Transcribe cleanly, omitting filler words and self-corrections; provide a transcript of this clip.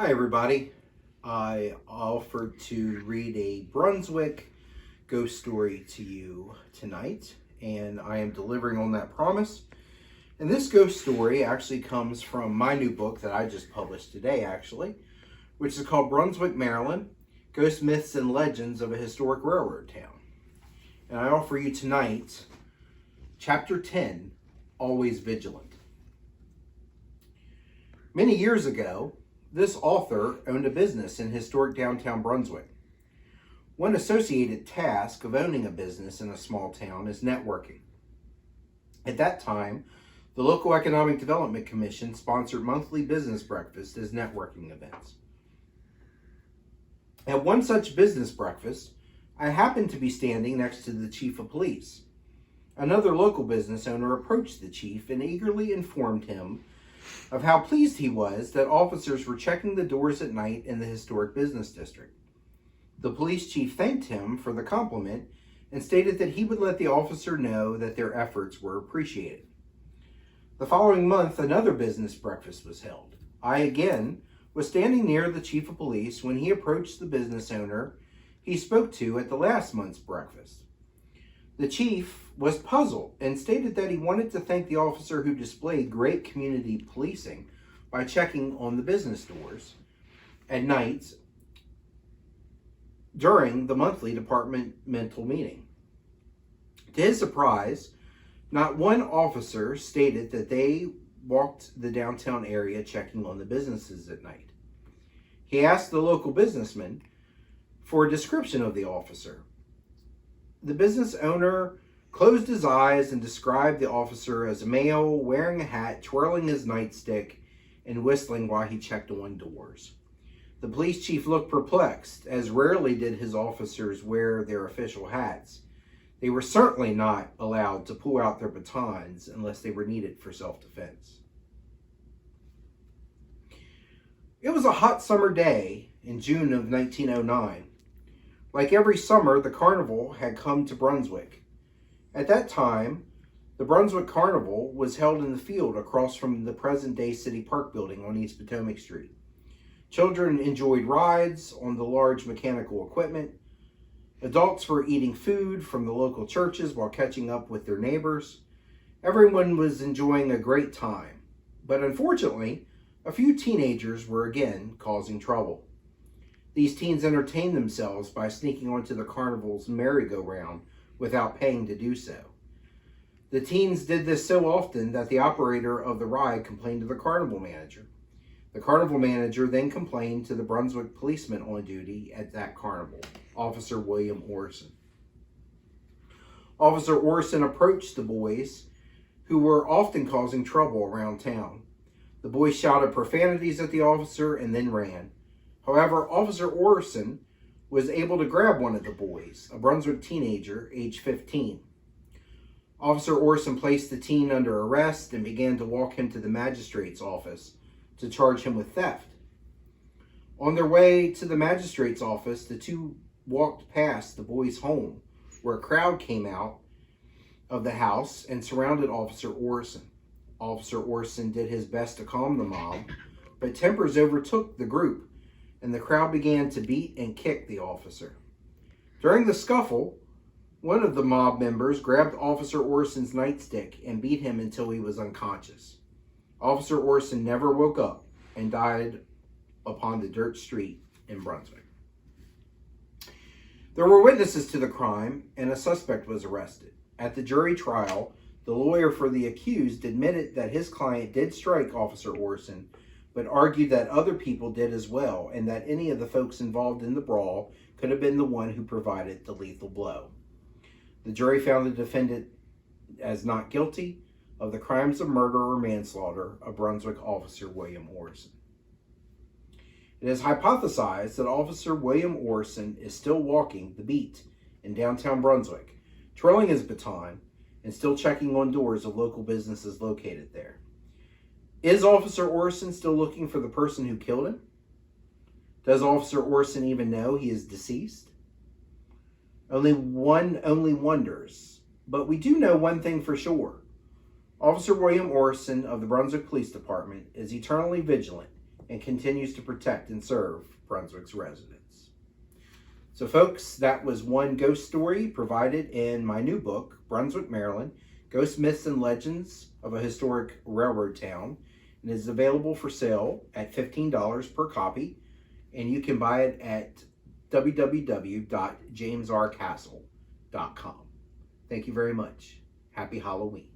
Hi everybody. I offered to read a Brunswick ghost story to you tonight, and I am delivering on that promise. And this ghost story actually comes from my new book that I just published today, actually, which is called Brunswick, Maryland, Ghost Myths and Legends of a Historic Railroad Town. And I offer you tonight Chapter 10, Always Vigilant. Many years ago, this author owned a business in historic downtown Brunswick. One associated task of owning a business in a small town is networking. At that time, the local Economic Development Commission sponsored monthly business breakfasts as networking events. At one such business breakfast, I happened to be standing next to the chief of police. Another local business owner approached the chief and eagerly informed him of how pleased he was that officers were checking the doors at night in the historic business district. The police chief thanked him for the compliment and stated that he would let the officer know that their efforts were appreciated. The following month, another business breakfast was held. I again was standing near the chief of police when he approached the business owner he spoke to at the last month's breakfast. The chief was puzzled and stated that he wanted to thank the officer who displayed great community policing by checking on the business doors at night during the monthly departmental meeting. To his surprise, not one officer stated that they walked the downtown area checking on the businesses at night. He asked the local businessman for a description of the officer. The business owner closed his eyes and described the officer as a male wearing a hat, twirling his nightstick, and whistling while he checked on doors. The police chief looked perplexed, as rarely did his officers wear their official hats. They were certainly not allowed to pull out their batons unless they were needed for self-defense. It was a hot summer day in June of 1909. Like every summer, the carnival had come to Brunswick. At that time, the Brunswick Carnival was held in the field across from the present-day City Park building on East Potomac Street. Children enjoyed rides on the large mechanical equipment. Adults were eating food from the local churches while catching up with their neighbors. Everyone was enjoying a great time. But unfortunately, a few teenagers were again causing trouble. These teens entertained themselves by sneaking onto the carnival's merry-go-round without paying to do so. The teens did this so often that the operator of the ride complained to the carnival manager. The carnival manager then complained to the Brunswick policeman on duty at that carnival, Officer William Orson. Officer Orson approached the boys, who were often causing trouble around town. The boys shouted profanities at the officer and then ran. However, Officer Orson was able to grab one of the boys, a Brunswick teenager, age 15. Officer Orson placed the teen under arrest and began to walk him to the magistrate's office to charge him with theft. On their way to the magistrate's office, the two walked past the boy's home, where a crowd came out of the house and surrounded Officer Orson. Officer Orson did his best to calm the mob, but tempers overtook the group, and the crowd began to beat and kick the officer. During the scuffle, one of the mob members grabbed Officer Orson's nightstick and beat him until he was unconscious. Officer Orson never woke up and died upon the dirt street in Brunswick. There were witnesses to the crime, and a suspect was arrested. At the jury trial, the lawyer for the accused admitted that his client did strike Officer Orson, but argued that other people did as well, and that any of the folks involved in the brawl could have been the one who provided the lethal blow. The jury found the defendant as not guilty of the crimes of murder or manslaughter of Brunswick Officer William Orson. It is hypothesized that Officer William Orson is still walking the beat in downtown Brunswick, twirling his baton and still checking on doors of local businesses located there. Is Officer Orson still looking for the person who killed him? Does Officer Orson even know he is deceased? Only wonders. But we do know one thing for sure. Officer William Orson of the Brunswick Police Department is eternally vigilant and continues to protect and serve Brunswick's residents. So folks, that was one ghost story provided in my new book, Brunswick, Maryland, Ghost Myths and Legends of a Historic Railroad Town. It is available for sale at $15 per copy, and you can buy it at www.jamesrcastle.com. Thank you very much. Happy Halloween.